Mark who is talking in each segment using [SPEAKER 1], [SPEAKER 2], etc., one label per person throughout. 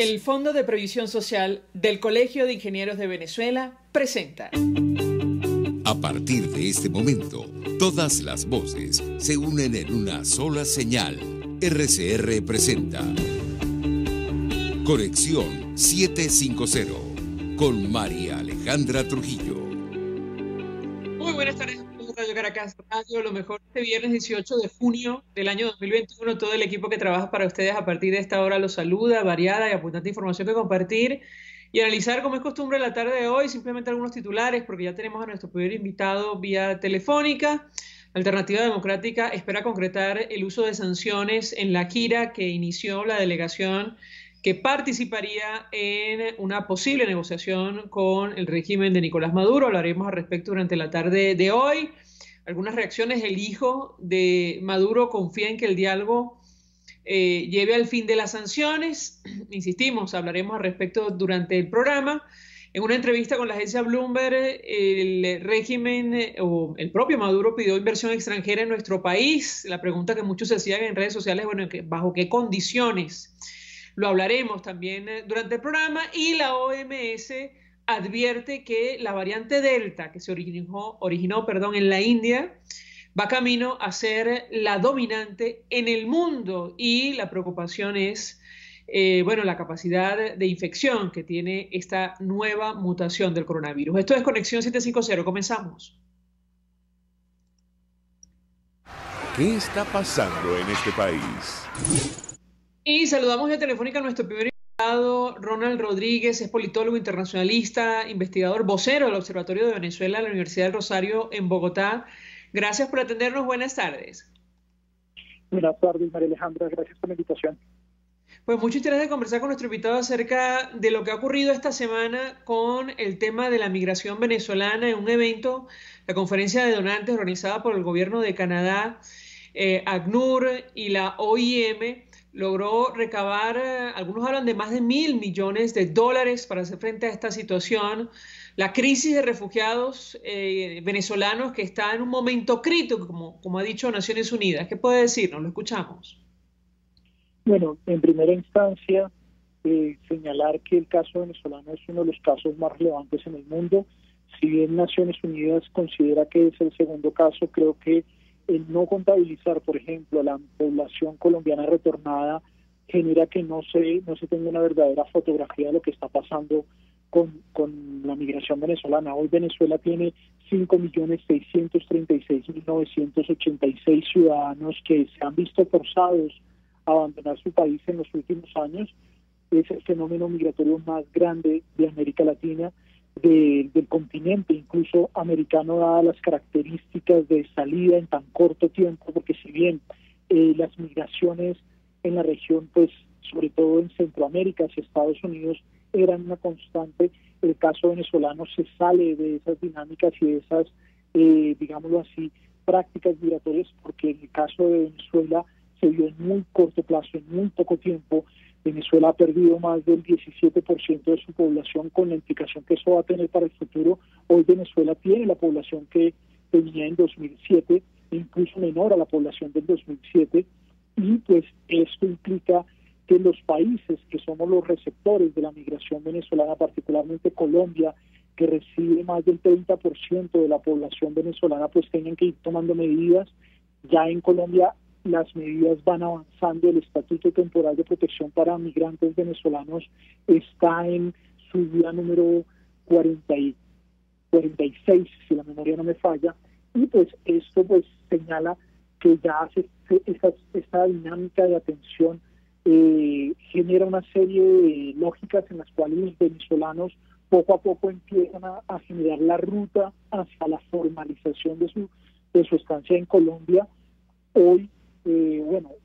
[SPEAKER 1] El Fondo de Previsión Social del Colegio de Ingenieros de Venezuela presenta.
[SPEAKER 2] A partir de este momento, todas las voces se unen en una sola señal. RCR presenta Conexión 750 con María Alejandra Trujillo.
[SPEAKER 1] Muy buenas tardes, Radio Caracas Radio, lo mejor este viernes 18 de junio del año 2021. Todo el equipo que trabaja para ustedes a partir de esta hora los saluda, variada y abundante información que compartir y analizar, como es costumbre la tarde de hoy, simplemente algunos titulares, porque ya tenemos a nuestro primer invitado vía telefónica. Alternativa Democrática espera concretar el uso de sanciones en la gira que inició la delegación que participaría en una posible negociación con el régimen de Nicolás Maduro. Hablaremos al respecto durante la tarde de hoy. Algunas reacciones: el hijo de Maduro confía en que el diálogo lleve al fin de las sanciones. Insistimos, hablaremos al respecto durante el programa. En una entrevista con la agencia Bloomberg, el régimen o el propio Maduro pidió inversión extranjera en nuestro país. La pregunta que muchos se hacían en redes sociales, bueno, ¿bajo qué condiciones? Lo hablaremos también durante el programa. Y la OMS advierte que la variante Delta, que se originó en la India, va camino a ser la dominante en el mundo, y la preocupación es la capacidad de infección que tiene esta nueva mutación del coronavirus. Esto es Conexión 750, comenzamos.
[SPEAKER 3] ¿Qué está pasando en este país?
[SPEAKER 1] Y saludamos ya telefónica a nuestro primer invitado, Ronald Rodríguez. Es politólogo, internacionalista, investigador, vocero del Observatorio de Venezuela de la Universidad del Rosario en Bogotá. Gracias por atendernos. Buenas tardes.
[SPEAKER 4] Buenas tardes, María Alejandra. Gracias por la invitación.
[SPEAKER 1] Pues mucho interés de conversar con nuestro invitado acerca de lo que ha ocurrido esta semana con el tema de la migración venezolana en un evento, la conferencia de donantes organizada por el gobierno de Canadá, ACNUR y la OIM. Logró recabar, algunos hablan de más de $1.000 millones para hacer frente a esta situación. La crisis de refugiados venezolanos, que está en un momento crítico, como ha dicho Naciones Unidas. ¿Qué puede decirnos? Lo escuchamos.
[SPEAKER 4] Bueno, en primera instancia, señalar que el caso venezolano es uno de los casos más relevantes en el mundo. Si bien Naciones Unidas considera que es el segundo caso, creo que el no contabilizar, por ejemplo, a la población colombiana retornada genera que no se tenga una verdadera fotografía de lo que está pasando con la migración venezolana. Hoy Venezuela tiene 5.636.986 ciudadanos que se han visto forzados a abandonar su país en los últimos años. Es el fenómeno migratorio más grande de América Latina, del continente, incluso americano, dadas las características de salida en tan corto tiempo, porque si bien las migraciones en la región, pues sobre todo en Centroamérica hacia Estados Unidos, eran una constante, el caso venezolano se sale de esas dinámicas y de esas, digámoslo así, prácticas migratorias, porque en el caso de Venezuela se vio en muy corto plazo, en muy poco tiempo. Venezuela ha perdido más del 17% de su población, con la implicación que eso va a tener para el futuro. Hoy Venezuela tiene la población que tenía en 2007, incluso menor a la población del 2007, y pues esto implica que los países que somos los receptores de la migración venezolana, particularmente Colombia, que recibe más del 30% de la población venezolana, pues tengan que ir tomando medidas. Ya en Colombia las medidas van avanzando. El Estatuto Temporal de Protección para Migrantes Venezolanos está en su día número 46, si la memoria no me falla, y pues esto pues señala que ya esta dinámica de atención genera una serie de lógicas en las cuales los venezolanos poco a poco empiezan a generar la ruta hacia la formalización de su estancia en Colombia. Hoy,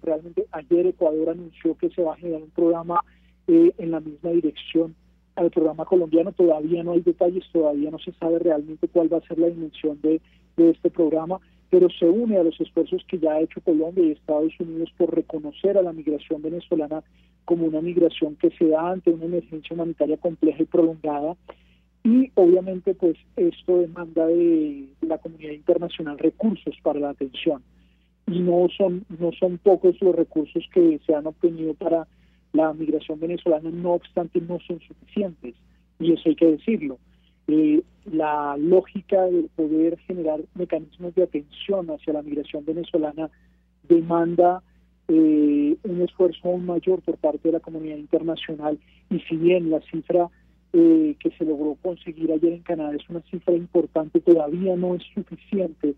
[SPEAKER 4] realmente ayer Ecuador anunció que se va a generar un programa en la misma dirección al programa colombiano. Todavía no hay detalles, todavía no se sabe realmente cuál va a ser la dimensión de este programa, pero se une a los esfuerzos que ya ha hecho Colombia y Estados Unidos por reconocer a la migración venezolana como una migración que se da ante una emergencia humanitaria compleja y prolongada. Y obviamente pues esto demanda de la comunidad internacional recursos para la atención. Y no son pocos los recursos que se han obtenido para la migración venezolana, no obstante, no son suficientes, y eso hay que decirlo. La lógica de poder generar mecanismos de atención hacia la migración venezolana demanda un esfuerzo aún mayor por parte de la comunidad internacional, y si bien la cifra que se logró conseguir ayer en Canadá es una cifra importante, todavía no es suficiente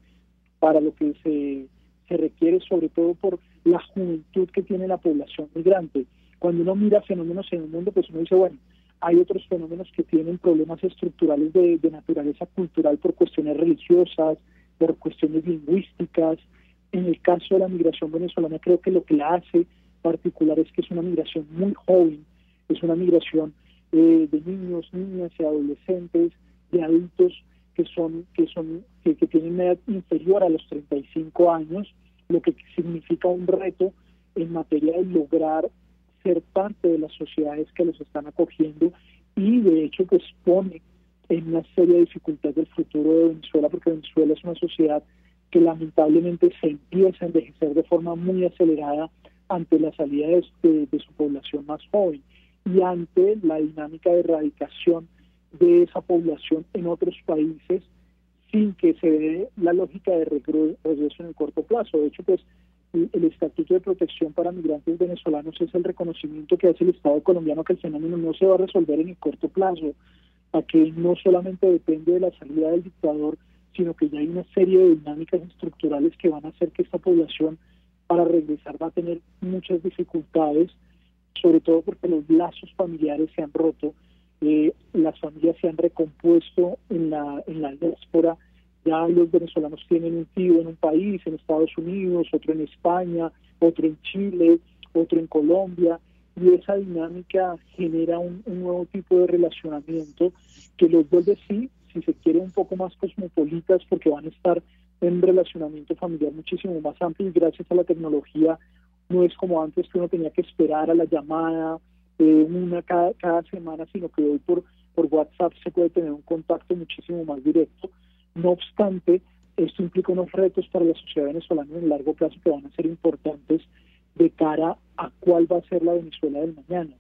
[SPEAKER 4] para lo que se requiere, sobre todo por la juventud que tiene la población migrante. Cuando uno mira fenómenos en el mundo, pues uno dice, bueno, hay otros fenómenos que tienen problemas estructurales de naturaleza cultural por cuestiones religiosas, por cuestiones lingüísticas. En el caso de la migración venezolana, creo que lo que la hace particular es que es una migración muy joven, es una migración de niños, niñas y adolescentes, de adultos que tienen una edad inferior a los 35 años, lo que significa un reto en materia de lograr ser parte de las sociedades que los están acogiendo, y de hecho pues pone en una seria dificultad el futuro de Venezuela, porque Venezuela es una sociedad que lamentablemente se empieza a envejecer de forma muy acelerada ante la salida de su población más joven y ante la dinámica de erradicación de esa población en otros países, sin que se dé la lógica de regreso en el corto plazo. De hecho, pues el Estatuto de Protección para Migrantes Venezolanos es el reconocimiento que hace el Estado colombiano que el fenómeno no se va a resolver en el corto plazo, a que no solamente depende de la salida del dictador, sino que ya hay una serie de dinámicas estructurales que van a hacer que esta población, para regresar, va a tener muchas dificultades, sobre todo porque los lazos familiares se han roto, las familias se han recompuesto en la diáspora. Ya los venezolanos tienen un tío en un país, en Estados Unidos, otro en España, otro en Chile, otro en Colombia, y esa dinámica genera un nuevo tipo de relacionamiento que los vuelve, sí, si se quiere, un poco más cosmopolitas, porque van a estar en relacionamiento familiar muchísimo más amplio, y gracias a la tecnología no es como antes que uno tenía que esperar a la llamada una cada semana, sino que hoy por WhatsApp se puede tener un contacto muchísimo más directo. No obstante, esto implica unos retos para la sociedad venezolana en el largo plazo que van a ser importantes de cara a cuál va a ser la Venezuela del mañana,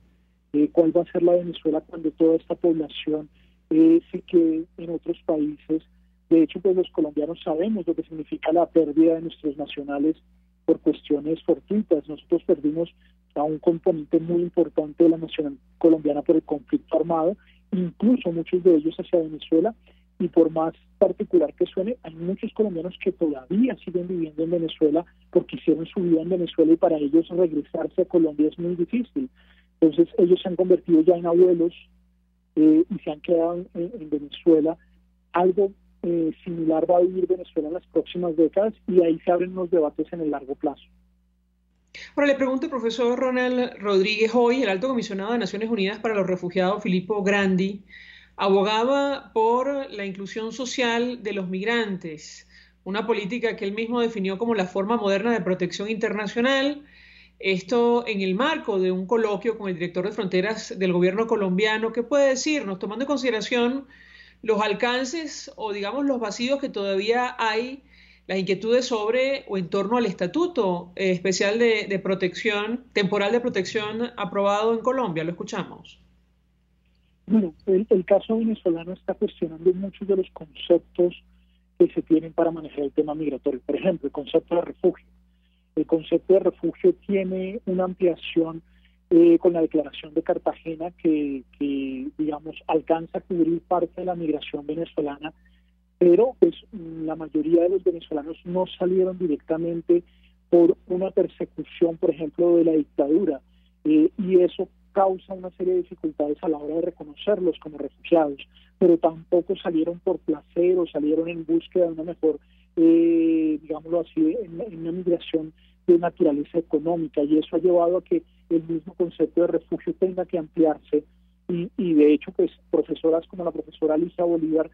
[SPEAKER 4] cuál va a ser la Venezuela cuando toda esta población se quede en otros países. De hecho, pues los colombianos sabemos lo que significa la pérdida de nuestros nacionales por cuestiones fortuitas. Nosotros perdimos a un componente muy importante de la nación colombiana por el conflicto armado, incluso muchos de ellos hacia Venezuela, y por más particular que suene, hay muchos colombianos que todavía siguen viviendo en Venezuela porque hicieron su vida en Venezuela, y para ellos regresarse a Colombia es muy difícil. Entonces ellos se han convertido ya en abuelos y se han quedado en Venezuela. Algo similar va a vivir Venezuela en las próximas décadas, y ahí se abren unos debates en el largo plazo.
[SPEAKER 1] Ahora le pregunto al profesor Ronald Rodríguez. Hoy el alto comisionado de Naciones Unidas para los Refugiados, Filippo Grandi, abogaba por la inclusión social de los migrantes, una política que él mismo definió como la forma moderna de protección internacional. Esto en el marco de un coloquio con el director de fronteras del gobierno colombiano. ¿Qué puede decirnos, tomando en consideración los alcances o, digamos, los vacíos que todavía hay, las inquietudes sobre o en torno al estatuto especial de protección, temporal de protección aprobado en Colombia? Lo escuchamos.
[SPEAKER 4] Bueno, el caso venezolano está cuestionando muchos de los conceptos que se tienen para manejar el tema migratorio. Por ejemplo, el concepto de refugio. El concepto de refugio tiene una ampliación con la Declaración de Cartagena que, digamos, alcanza a cubrir parte de la migración venezolana, pero pues la mayoría de los venezolanos no salieron directamente por una persecución, por ejemplo, de la dictadura, y eso causa una serie de dificultades a la hora de reconocerlos como refugiados, pero tampoco salieron por placer o salieron en búsqueda de una mejor, digámoslo así, en una migración de naturaleza económica, y eso ha llevado a que el mismo concepto de refugio tenga que ampliarse, y de hecho, pues profesoras como la profesora Alicia Bolívar,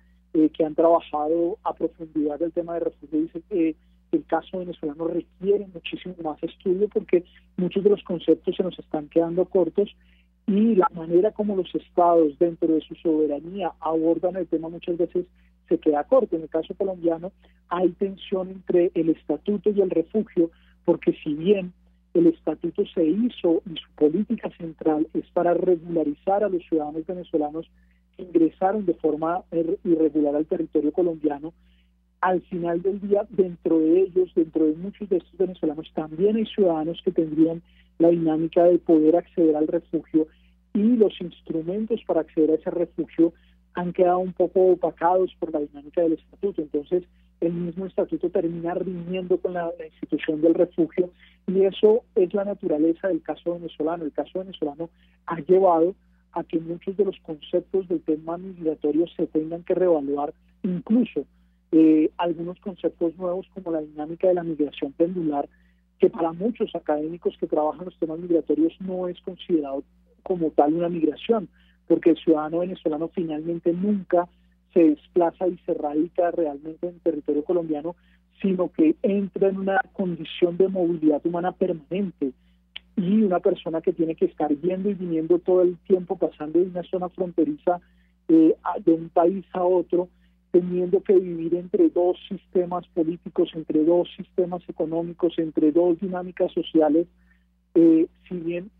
[SPEAKER 4] que han trabajado a profundidad el tema de refugio, dicen que el caso venezolano requiere muchísimo más estudio porque muchos de los conceptos se nos están quedando cortos, y la manera como los estados dentro de su soberanía abordan el tema muchas veces se queda corto. En el caso colombiano hay tensión entre el estatuto y el refugio, porque si bien el estatuto se hizo y su política central es para regularizar a los ciudadanos venezolanos que ingresaron de forma irregular al territorio colombiano. Al final del día, dentro de ellos, dentro de muchos de estos venezolanos, también hay ciudadanos que tendrían la dinámica de poder acceder al refugio, y los instrumentos para acceder a ese refugio han quedado un poco opacados por la dinámica del estatuto. Entonces, el mismo estatuto termina riñendo con la institución del refugio, y eso es la naturaleza del caso venezolano. El caso venezolano ha llevado a que muchos de los conceptos del tema migratorio se tengan que reevaluar, incluso algunos conceptos nuevos como la dinámica de la migración pendular, que para muchos académicos que trabajan los temas migratorios no es considerado como tal una migración, porque el ciudadano venezolano finalmente nunca se desplaza y se radica realmente en territorio colombiano, sino que entra en una condición de movilidad humana permanente, y una persona que tiene que estar yendo y viniendo todo el tiempo, pasando de una zona fronteriza de un país a otro, teniendo que vivir entre dos sistemas políticos, entre dos sistemas económicos, entre dos dinámicas sociales. Si bien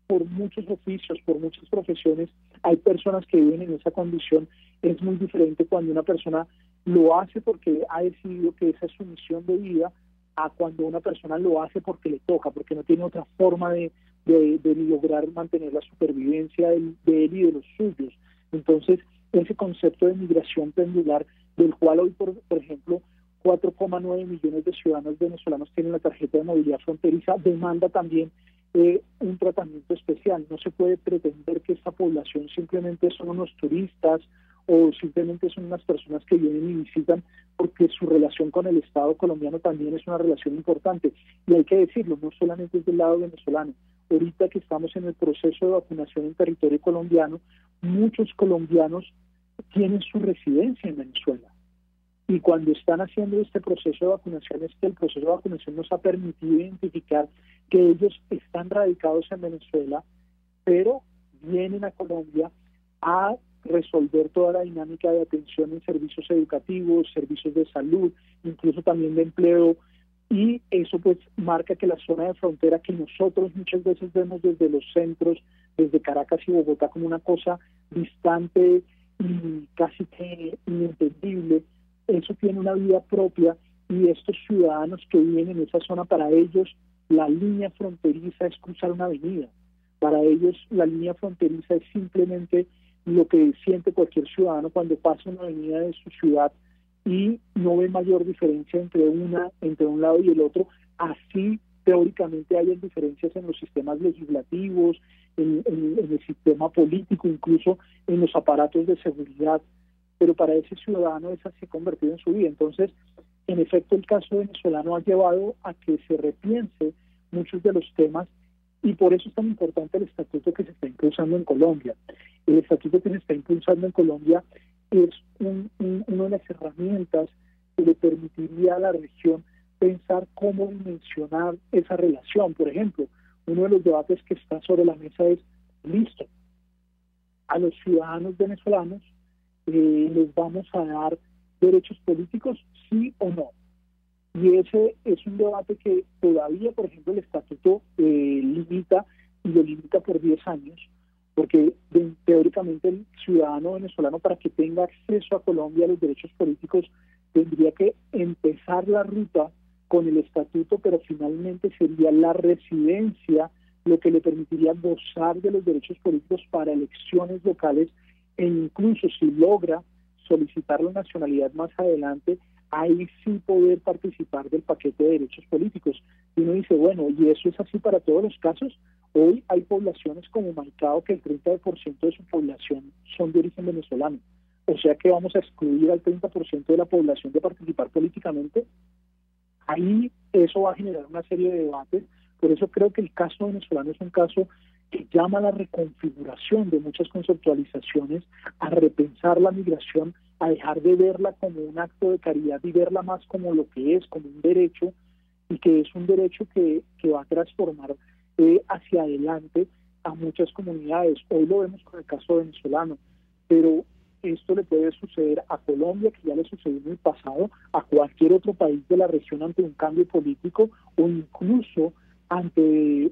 [SPEAKER 4] por muchos oficios, por muchas profesiones, hay personas que viven en esa condición, es muy diferente cuando una persona lo hace porque ha decidido que esa es su misión de vida, a cuando una persona lo hace porque le toca, porque no tiene otra forma de lograr mantener la supervivencia de él y de los suyos. Entonces, ese concepto de migración pendular, del cual hoy, por ejemplo, 4,9 millones de ciudadanos venezolanos tienen la tarjeta de movilidad fronteriza, demanda también un tratamiento especial. No se puede pretender que esta población simplemente son unos turistas o simplemente son unas personas que vienen y visitan, porque su relación con el Estado colombiano también es una relación importante. Y hay que decirlo, no solamente es del lado venezolano. Ahorita que estamos en el proceso de vacunación en territorio colombiano, muchos colombianos tienen su residencia en Venezuela. Y cuando están haciendo este proceso de vacunación, es que el proceso de vacunación nos ha permitido identificar que ellos están radicados en Venezuela, pero vienen a Colombia a resolver toda la dinámica de atención en servicios educativos, servicios de salud, incluso también de empleo, y eso pues marca que la zona de frontera, que nosotros muchas veces vemos desde los centros, desde Caracas y Bogotá, como una cosa distante y casi que inentendible, eso tiene una vida propia, y estos ciudadanos que viven en esa zona, para ellos la línea fronteriza es cruzar una avenida. Para ellos la línea fronteriza es simplemente lo que siente cualquier ciudadano cuando pasa una avenida de su ciudad y no ve mayor diferencia entre un lado y el otro. Así teóricamente hay diferencias en los sistemas legislativos, en el sistema político, incluso en los aparatos de seguridad, pero para ese ciudadano esa se ha convertido en su vida. Entonces, en efecto, el caso venezolano ha llevado a que se repiense muchos de los temas, y por eso es tan importante el estatuto que se está impulsando en Colombia. El estatuto que se está impulsando en Colombia es una de las herramientas que le permitiría a la región pensar cómo dimensionar esa relación. Por ejemplo, uno de los debates que está sobre la mesa es, listo, a los ciudadanos venezolanos les vamos a dar derechos políticos, sí o no. Y ese es un debate que todavía, por ejemplo, el estatuto limita, y lo limita por 10 años, porque teóricamente el ciudadano venezolano, para que tenga acceso a Colombia a los derechos políticos, tendría que empezar la ruta con el estatuto, pero finalmente sería la residencia lo que le permitiría gozar de los derechos políticos para elecciones locales, e incluso si logra solicitar la nacionalidad más adelante, ahí sí poder participar del paquete de derechos políticos. Y uno dice, bueno, ¿y eso es así para todos los casos? Hoy hay poblaciones como Maicao que el 30% de su población son de origen venezolano. O sea que vamos a excluir al 30% de la población de participar políticamente. Ahí eso va a generar una serie de debates. Por eso creo que el caso venezolano es un caso que llama a la reconfiguración de muchas conceptualizaciones, a repensar la migración, a dejar de verla como un acto de caridad y verla más como lo que es, como un derecho, y que es un derecho que va a transformar hacia adelante a muchas comunidades. Hoy lo vemos con el caso venezolano, pero esto le puede suceder a Colombia, que ya le sucedió en el pasado, a cualquier otro país de la región ante un cambio político, o incluso ante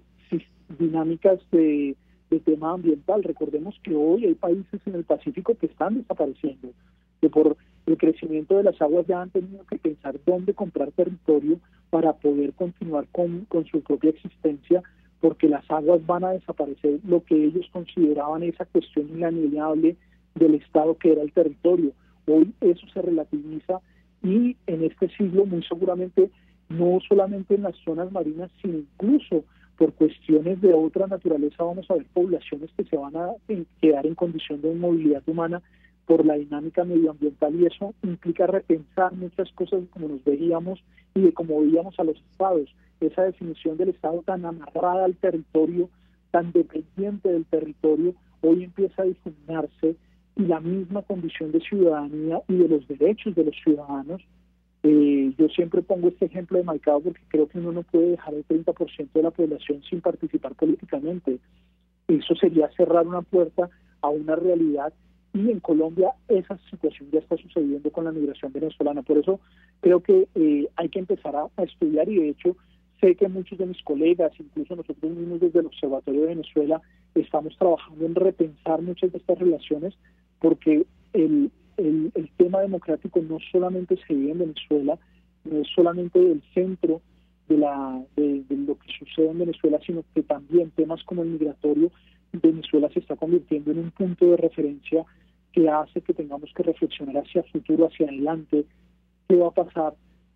[SPEAKER 4] dinámicas de tema ambiental. Recordemos que hoy hay países en el Pacífico que están desapareciendo, que por el crecimiento de las aguas ya han tenido que pensar dónde comprar territorio para poder continuar con su propia existencia, porque las aguas van a desaparecer, lo que ellos consideraban esa cuestión inalienable del Estado que era el territorio. Hoy eso se relativiza y en este siglo muy seguramente no solamente en las zonas marinas, sino incluso por cuestiones de otra naturaleza vamos a ver poblaciones que se van a quedar en condición de inmovilidad humana por la dinámica medioambiental, y eso implica repensar muchas cosas de cómo nos veíamos y de cómo veíamos a los estados. Esa definición del estado tan amarrada al territorio, tan dependiente del territorio, hoy empieza a difuminarse, y la misma condición de ciudadanía y de los derechos de los ciudadanos. Yo siempre pongo este ejemplo de Maicao porque creo que uno no puede dejar el 30% de la población sin participar políticamente. Eso sería cerrar una puerta a una realidad, y en Colombia esa situación ya está sucediendo con la migración venezolana. Por eso creo que hay que empezar a estudiar, y de hecho sé que muchos de mis colegas, incluso nosotros mismos desde el Observatorio de Venezuela, estamos trabajando en repensar muchas de estas relaciones, porque el tema democrático no solamente se vive en Venezuela, no es solamente el centro de lo que sucede en Venezuela, sino que también temas como el migratorio, Venezuela se está convirtiendo en un punto de referencia que hace que tengamos que reflexionar hacia el futuro, hacia adelante, qué va a pasar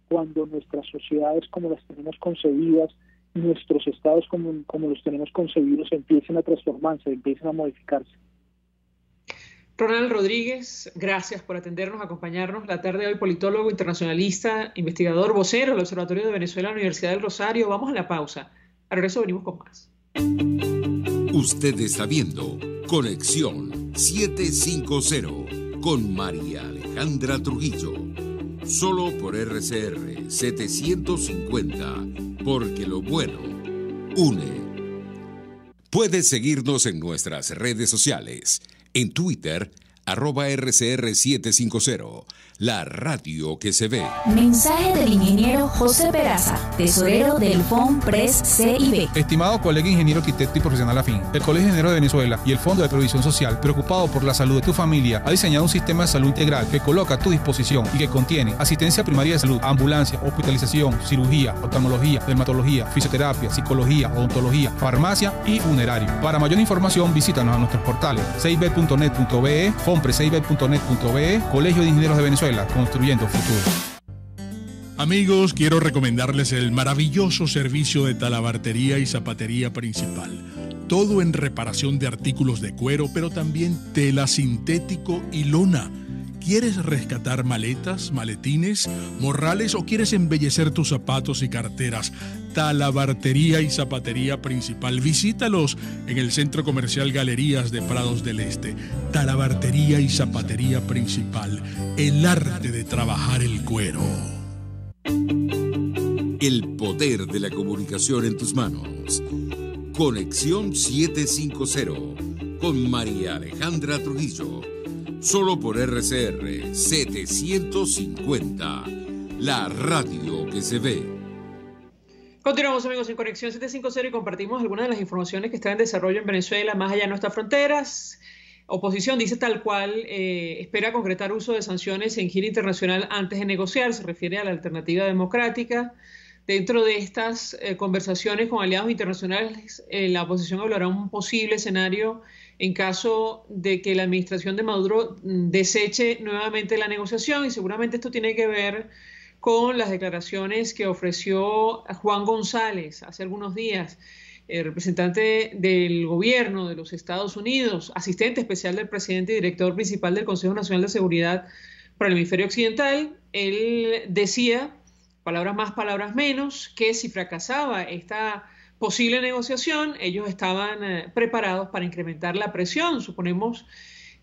[SPEAKER 4] cuando nuestras sociedades como las tenemos concebidas, nuestros estados como los tenemos concebidos, empiecen a transformarse, empiecen a modificarse.
[SPEAKER 1] Ronald Rodríguez, gracias por atendernos, acompañarnos la tarde de hoy, politólogo, internacionalista, investigador, vocero del Observatorio de Venezuela, Universidad del Rosario. Vamos a la pausa. Al regreso venimos con más.
[SPEAKER 2] Usted está viendo Conexión 750 con María Alejandra Trujillo. Solo por RCR 750, porque lo bueno une. Puedes seguirnos en nuestras redes sociales. En Twitter, @RCR750, la radio que se ve.
[SPEAKER 5] Mensaje del ingeniero José Peraza, tesorero del FONPRES CIB.
[SPEAKER 6] Estimado colega ingeniero, arquitecto y profesional afín, el Colegio de Ingenieros de Venezuela y el Fondo de Previsión Social, preocupado por la salud de tu familia, ha diseñado un sistema de salud integral que coloca a tu disposición y que contiene asistencia primaria de salud, ambulancia, hospitalización, cirugía, oftalmología, dermatología, fisioterapia, psicología, odontología, farmacia y funerario. Para mayor información, visítanos a nuestros portales cib.net.be, fonprescib.net.be, Colegio de Ingenieros de Venezuela, construyendo futuro.
[SPEAKER 7] Amigos, quiero recomendarles el maravilloso servicio de talabartería y zapatería principal. Todo en reparación de artículos de cuero, pero también tela, sintético y lona. ¿Quieres rescatar maletas, maletines, morrales o quieres embellecer tus zapatos y carteras? Talabartería y zapatería principal. Visítalos en el Centro Comercial Galerías de Prados del Este. Talabartería y zapatería principal. El arte de trabajar el cuero.
[SPEAKER 2] El poder de la comunicación en tus manos. Conexión 750 con María Alejandra Trujillo. Solo por RCR 750, la radio que se ve.
[SPEAKER 1] Continuamos, amigos, en Conexión 750 y compartimos algunas de las informaciones que están en desarrollo en Venezuela, más allá de nuestras fronteras. Oposición dice tal cual, espera concretar uso de sanciones en gira internacional antes de negociar. Se refiere a la alternativa democrática. Dentro de estas conversaciones con aliados internacionales, la oposición hablará de un posible escenario en caso de que la administración de Maduro deseche nuevamente la negociación, y seguramente esto tiene que ver con las declaraciones que ofreció Juan González hace algunos días, el representante del gobierno de los Estados Unidos, asistente especial del presidente y director principal del Consejo Nacional de Seguridad para el Hemisferio Occidental. Él decía, palabras más, palabras menos, que si fracasaba esta posible negociación, ellos estaban preparados para incrementar la presión. Suponemos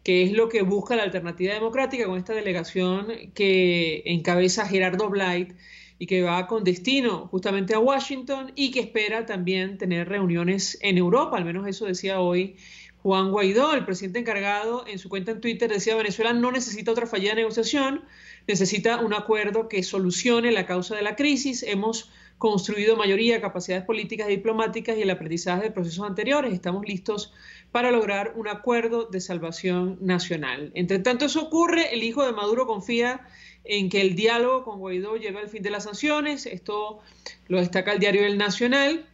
[SPEAKER 1] que es lo que busca la alternativa democrática con esta delegación que encabeza Gerardo Blight y que va con destino justamente a Washington, y que espera también tener reuniones en Europa. Al menos eso decía hoy Juan Guaidó, el presidente encargado. En su cuenta en Twitter decía: Venezuela no necesita otra fallida negociación, necesita un acuerdo que solucione la causa de la crisis. Hemos construido mayoría, capacidades políticas y diplomáticas y el aprendizaje de procesos anteriores. Estamos listos para lograr un acuerdo de salvación nacional. Entre tanto eso ocurre, el hijo de Maduro confía en que el diálogo con Guaidó lleve al fin de las sanciones. Esto lo destaca el diario El Nacional.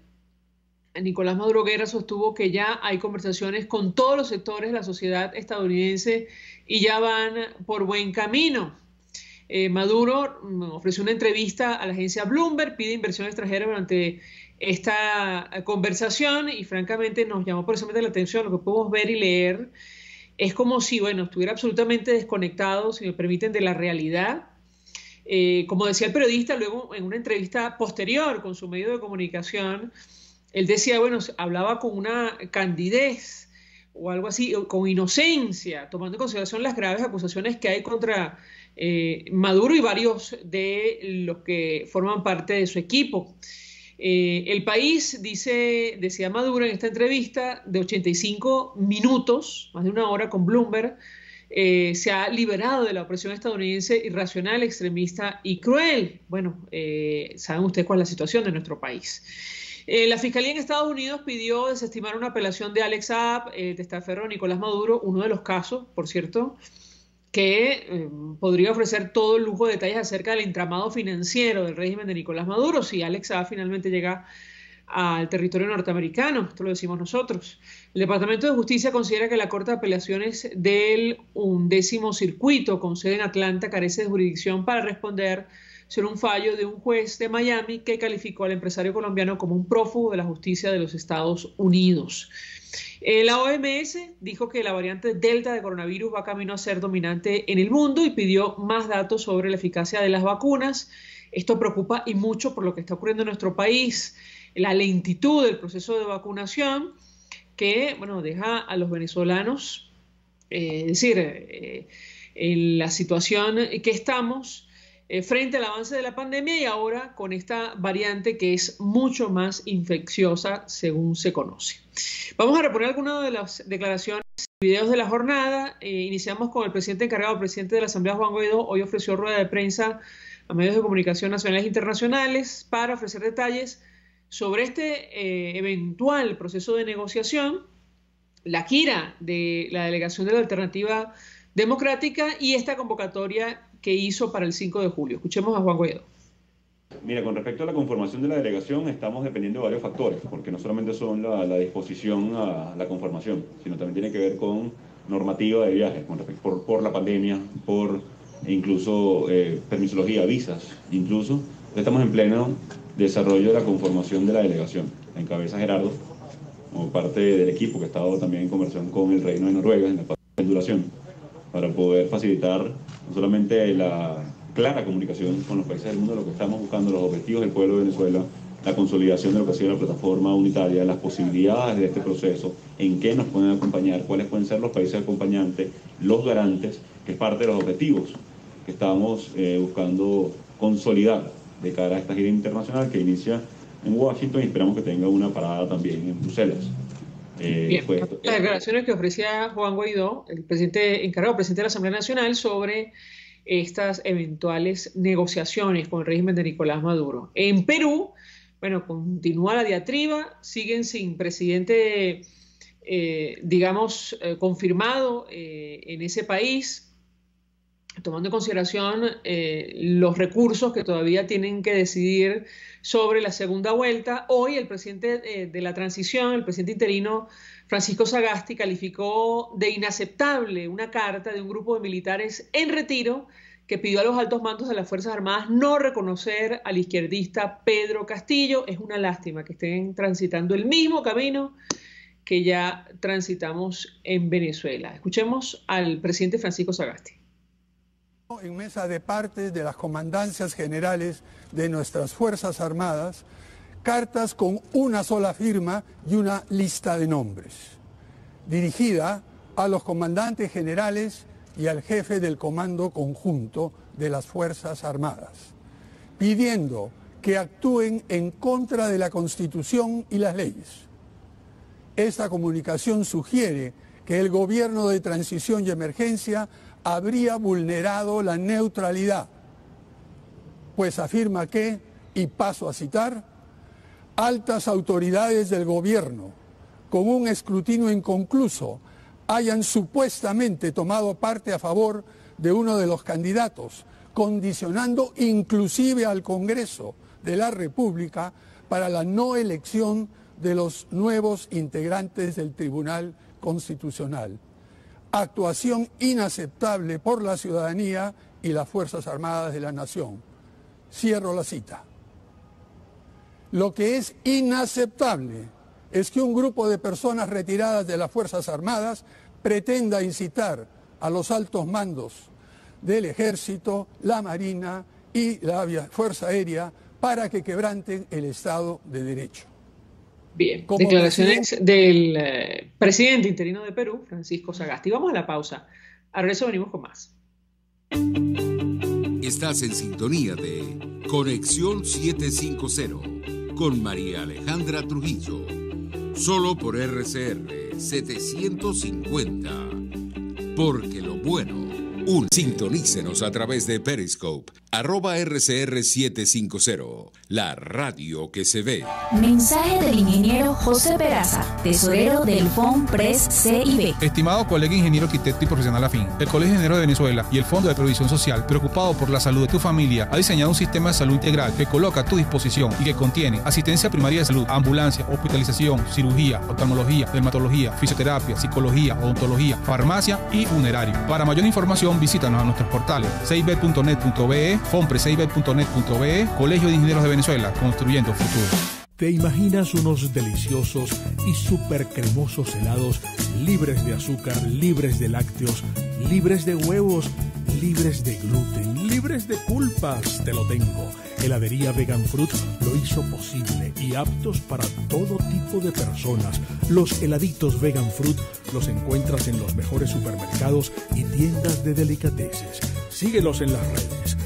[SPEAKER 1] Nicolás Maduro Guerra sostuvo que ya hay conversaciones con todos los sectores de la sociedad estadounidense y ya van por buen camino. Maduro ofreció una entrevista a la agencia Bloomberg, pide inversión extranjera durante esta conversación y francamente nos llamó precisamente la atención lo que podemos ver y leer. Es como si, bueno, estuviera absolutamente desconectado, si me permiten, de la realidad. Como decía el periodista luego en una entrevista posterior con su medio de comunicación, él decía, bueno, hablaba con una candidez o algo así, con inocencia, tomando en consideración las graves acusaciones que hay contra Maduro y varios de los que forman parte de su equipo. El país, decía Maduro en esta entrevista, de 85 minutos, más de una hora con Bloomberg, se ha liberado de la opresión estadounidense irracional, extremista y cruel. Bueno, saben ustedes cuál es la situación de nuestro país. La Fiscalía en Estados Unidos pidió desestimar una apelación de Alex Saab, testaferro de Nicolás Maduro, uno de los casos, por cierto, que podría ofrecer todo el lujo de detalles acerca del entramado financiero del régimen de Nicolás Maduro si Alex Saab finalmente llega al territorio norteamericano. Esto lo decimos nosotros. El Departamento de Justicia considera que la Corte de Apelaciones del 11º Circuito, con sede en Atlanta, carece de jurisdicción para responder sobre un fallo de un juez de Miami que calificó al empresario colombiano como un prófugo de la justicia de los Estados Unidos. La OMS dijo que la variante Delta de coronavirus va camino a ser dominante en el mundo y pidió más datos sobre la eficacia de las vacunas. Esto preocupa y mucho por lo que está ocurriendo en nuestro país, la lentitud del proceso de vacunación que, bueno, deja a los venezolanos, en la situación que estamos, frente al avance de la pandemia y ahora con esta variante que es mucho más infecciosa según se conoce. Vamos a reponer algunas de las declaraciones y videos de la jornada. Iniciamos con el presidente encargado, el presidente de la Asamblea, Juan Guaidó. Hoy ofreció rueda de prensa a medios de comunicación nacionales e internacionales para ofrecer detalles sobre este eventual proceso de negociación, la gira de la delegación de la Alternativa Democrática y esta convocatoria que hizo para el 5 de julio. Escuchemos a Juan Guaidó.
[SPEAKER 8] Mira, con respecto a la conformación de la delegación, estamos dependiendo de varios factores, porque no solamente son la disposición a la conformación, sino también tiene que ver con normativa de viajes, por la pandemia, por incluso permisología, visas, incluso. Estamos en pleno desarrollo de la conformación de la delegación. Encabeza Gerardo, como parte del equipo que ha estado también en conversación con el Reino de Noruega en la parte de duración, para poder facilitar no solamente la clara comunicación con los países del mundo, lo que estamos buscando, los objetivos del pueblo de Venezuela, la consolidación de lo que ha sido la plataforma unitaria, las posibilidades de este proceso, en qué nos pueden acompañar, cuáles pueden ser los países acompañantes, los garantes, que es parte de los objetivos que estamos buscando consolidar de cara a esta gira internacional que inicia en Washington y esperamos que tenga una parada también en Bruselas.
[SPEAKER 1] Bien, las declaraciones que ofrecía Juan Guaidó, el presidente encargado, presidente de la Asamblea Nacional, sobre estas eventuales negociaciones con el régimen de Nicolás Maduro. En Perú, bueno, continúa la diatriba, siguen sin presidente, confirmado en ese país, tomando en consideración los recursos que todavía tienen que decidir sobre la segunda vuelta. Hoy el presidente de la transición, el presidente interino Francisco Sagasti, calificó de inaceptable una carta de un grupo de militares en retiro que pidió a los altos mandos de las Fuerzas Armadas no reconocer al izquierdista Pedro Castillo. Es una lástima que estén transitando el mismo camino que ya transitamos en Venezuela. Escuchemos al presidente Francisco Sagasti.
[SPEAKER 9] En mesa de partes de las comandancias generales de nuestras Fuerzas Armadas, cartas con una sola firma y una lista de nombres, dirigida a los comandantes generales y al jefe del Comando Conjunto de las Fuerzas Armadas, pidiendo que actúen en contra de la Constitución y las leyes. Esta comunicación sugiere que el gobierno de transición y emergencia habría vulnerado la neutralidad, pues afirma que Y paso a citar: altas autoridades del gobierno, con un escrutinio inconcluso, hayan supuestamente tomado parte a favor de uno de los candidatos, condicionando inclusive al Congreso de la República para la no elección de los nuevos integrantes del Tribunal Constitucional. Actuación inaceptable por la ciudadanía y las Fuerzas Armadas de la Nación. Cierro la cita. Lo que es inaceptable es que un grupo de personas retiradas de las Fuerzas Armadas pretenda incitar a los altos mandos del Ejército, la Marina y la Fuerza Aérea para que quebranten el Estado de Derecho.
[SPEAKER 1] Bien, declaraciones del presidente interino de Perú, Francisco Sagasti. Vamos a la pausa. A regreso venimos con más.
[SPEAKER 2] Estás en sintonía de Conexión 750 con María Alejandra Trujillo. Solo por RCR 750. Porque lo bueno. Sintonícenos a través de Periscope, @RCR750, la radio que se ve.
[SPEAKER 5] Mensaje del ingeniero José Peraza, tesorero del FONPRES CIB.
[SPEAKER 6] Estimado colega ingeniero, arquitecto y profesional afín, el Colegio de Ingenieros de Venezuela y el Fondo de Previsión Social, preocupado por la salud de tu familia, ha diseñado un sistema de salud integral que coloca a tu disposición y que contiene asistencia primaria de salud, ambulancia, hospitalización, cirugía, oftalmología, dermatología, fisioterapia, psicología, odontología, farmacia y funerario. Para mayor información, visítanos a nuestros portales cib.net.be, fonprescib.net.be, Colegio de Ingenieros de Venezuela, construyendo futuro.
[SPEAKER 7] ¿Te imaginas unos deliciosos y súper cremosos helados libres de azúcar, libres de lácteos, libres de huevos, libres de gluten, libres de culpas? Te lo tengo. Heladería Vegan Fruit lo hizo posible y aptos para todo tipo de personas. Los heladitos Vegan Fruit los encuentras en los mejores supermercados y tiendas de delicateces. Síguelos en las redes.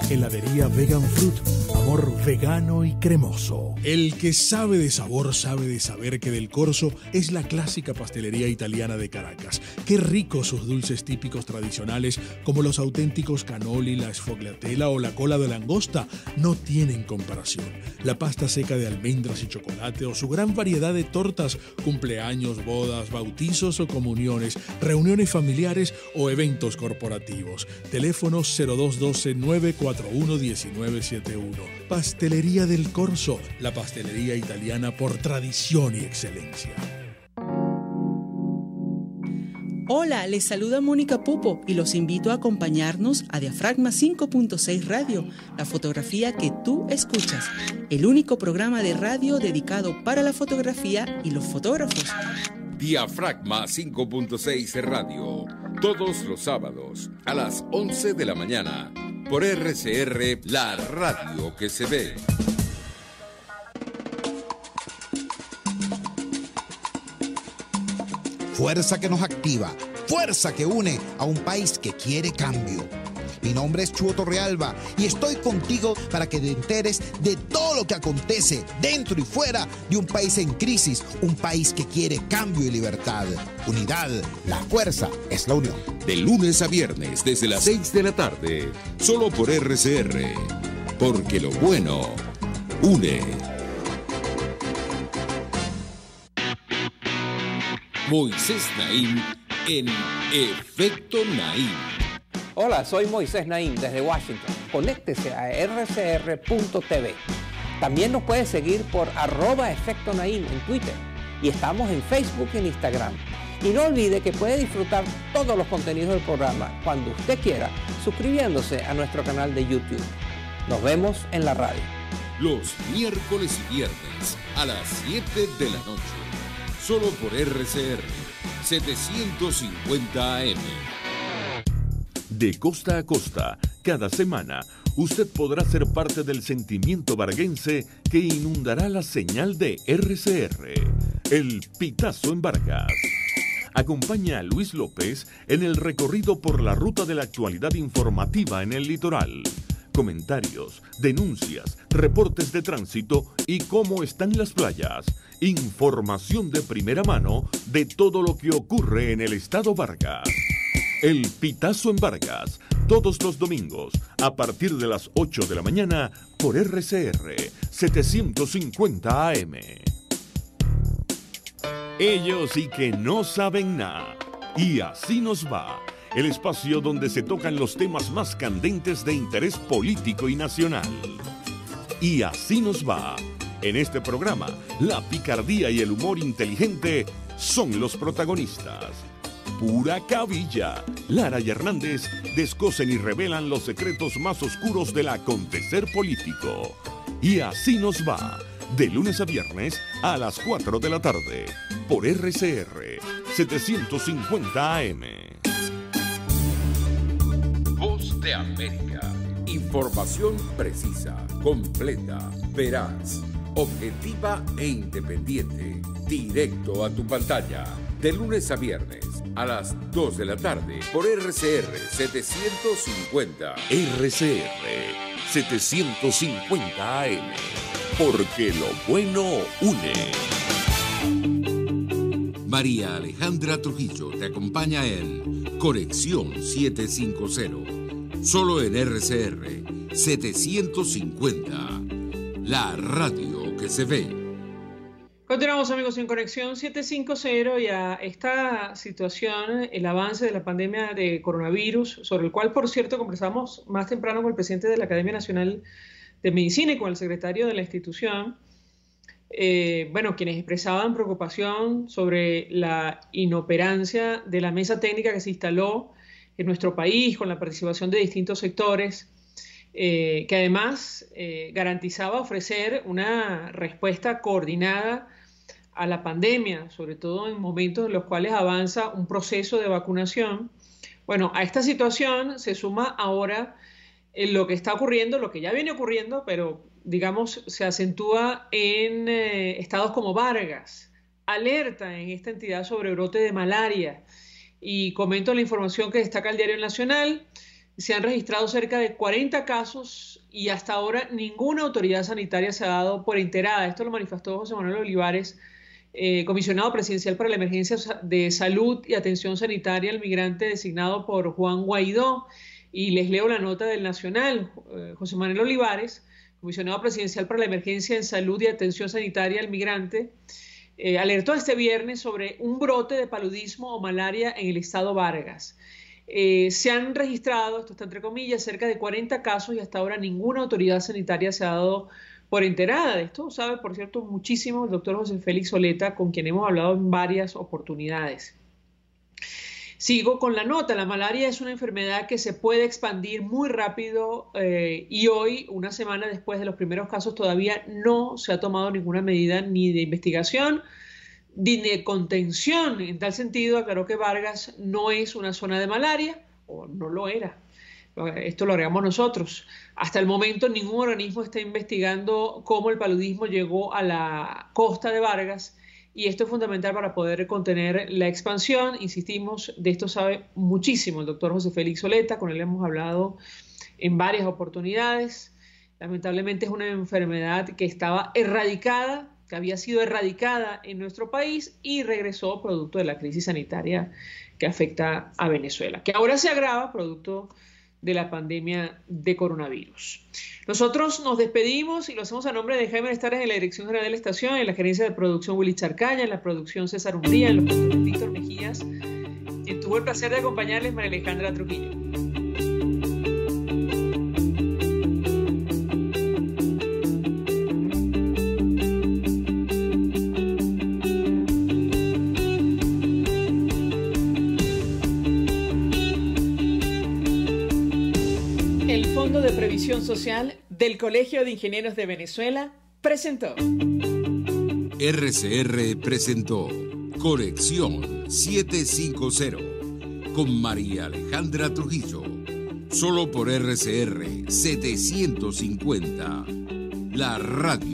[SPEAKER 7] @heladería Vegan Fruit. Amor vegano y cremoso. El que sabe de sabor sabe de saber que Del Corso es la clásica pastelería italiana de Caracas. Qué ricos sus dulces típicos tradicionales, como los auténticos cannoli, la sfogliatella o la cola de langosta, no tienen comparación. La pasta seca de almendras y chocolate o su gran variedad de tortas, cumpleaños, bodas, bautizos o comuniones, reuniones familiares o eventos corporativos. Teléfono 0212-941-1971. Pastelería Del Corso, la pastelería italiana por tradición y excelencia.
[SPEAKER 10] Hola, les saluda Mónica Pupo y los invito a acompañarnos a Diafragma 5.6 Radio, la fotografía que tú escuchas, el único programa de radio dedicado para la fotografía y los fotógrafos.
[SPEAKER 2] Diafragma 5.6 Radio, todos los sábados a las 11 de la mañana, por RCR, la radio que se ve.
[SPEAKER 11] Fuerza que nos activa, fuerza que une a un país que quiere cambio. Mi nombre es Chuo Torrealba y estoy contigo para que te enteres de todo lo que acontece dentro y fuera de un país en crisis, un país que quiere cambio y libertad. Unidad, la fuerza es la unión.
[SPEAKER 2] De lunes a viernes desde las 6 de la tarde, solo por RCR, porque lo bueno une. Moisés Naim en Efecto Naim.
[SPEAKER 12] Hola, soy Moisés Naim desde Washington. Conéctese a rcr.tv. También nos puede seguir por @Efecto Naim en Twitter. Y estamos en Facebook y en Instagram. Y no olvide que puede disfrutar todos los contenidos del programa cuando usted quiera, suscribiéndose a nuestro canal de YouTube. Nos vemos en la radio.
[SPEAKER 2] Los miércoles y viernes a las 7 de la noche. Solo por RCR 750 AM.
[SPEAKER 3] De costa a costa, cada semana, usted podrá ser parte del sentimiento varguense que inundará la señal de RCR. El Pitazo en Vargas. Acompaña a Luis López en el recorrido por la ruta de la actualidad informativa en el litoral. Comentarios, denuncias, reportes de tránsito y cómo están las playas. Información de primera mano de todo lo que ocurre en el estado Vargas. El Pitazo en Vargas, todos los domingos a partir de las 8 de la mañana por RCR 750 AM. Ellos sí que no saben nada. Y así nos va. El espacio donde se tocan los temas más candentes de interés político y nacional. Y así nos va. En este programa, la picardía y el humor inteligente son los protagonistas. Pura cabilla. Lara y Hernández descosen y revelan los secretos más oscuros del acontecer político. Y así nos va. De lunes a viernes a las 4 de la tarde. Por RCR 750 AM.
[SPEAKER 2] Voz de América. Información precisa, completa, veraz, objetiva e independiente. Directo a tu pantalla. De lunes a viernes a las 2 de la tarde por RCR 750. RCR 750 AM. Porque lo bueno une. María Alejandra Trujillo te acompaña en Conexión 750. Solo en RCR 750. La radio que se ve.
[SPEAKER 1] Continuamos, amigos, en Conexión 750 y a esta situación, el avance de la pandemia de coronavirus, sobre el cual, por cierto, conversamos más temprano con el presidente de la Academia Nacional de Medicina y con el secretario de la institución, quienes expresaban preocupación sobre la inoperancia de la mesa técnica que se instaló en nuestro país con la participación de distintos sectores, que además garantizaba ofrecer una respuesta coordinada a la pandemia, sobre todo en momentos en los cuales avanza un proceso de vacunación. Bueno, a esta situación se suma ahora lo que está ocurriendo, lo que ya viene ocurriendo, pero digamos se acentúa en estados como Vargas. Alerta en esta entidad sobre brote de malaria. Y comento la información que destaca el Diario Nacional. Se han registrado cerca de 40 casos y hasta ahora ninguna autoridad sanitaria se ha dado por enterada. Esto lo manifestó José Manuel Olivares, comisionado presidencial para la emergencia de salud y atención sanitaria al migrante designado por Juan Guaidó. Y les leo la nota del Nacional. José Manuel Olivares, comisionado presidencial para la emergencia en salud y atención sanitaria al migrante, alertó este viernes sobre un brote de paludismo o malaria en el estado Vargas. Se han registrado, esto está entre comillas, cerca de 40 casos y hasta ahora ninguna autoridad sanitaria se ha dado por enterada de esto. Sabe, por cierto, muchísimo el doctor José Félix Soleta, con quien hemos hablado en varias oportunidades. Sigo con la nota. La malaria es una enfermedad que se puede expandir muy rápido y hoy, una semana después de los primeros casos, todavía no se ha tomado ninguna medida ni de investigación ni de contención. En tal sentido, aclaró que Vargas no es una zona de malaria, o no lo era. Esto lo agregamos nosotros. Hasta el momento ningún organismo está investigando cómo el paludismo llegó a la costa de Vargas, y esto es fundamental para poder contener la expansión. Insistimos, de esto sabe muchísimo el doctor José Félix Soleta, con él hemos hablado en varias oportunidades. Lamentablemente es una enfermedad que estaba erradicada, que había sido erradicada en nuestro país y regresó producto de la crisis sanitaria que afecta a Venezuela, que ahora se agrava producto de la pandemia de coronavirus. Nosotros nos despedimos y lo hacemos a nombre de Jaime Estares en la dirección general de la estación, en la gerencia de producción Willy Charcaña, en la producción César Umbría, en los controles Víctor Mejías, quien tuvo el placer de acompañarles, María Alejandra Trujillo. De Previsión Social del Colegio de Ingenieros de Venezuela presentó.
[SPEAKER 2] RCR presentó Conexión 750 con María Alejandra Trujillo. Solo por RCR 750. La radio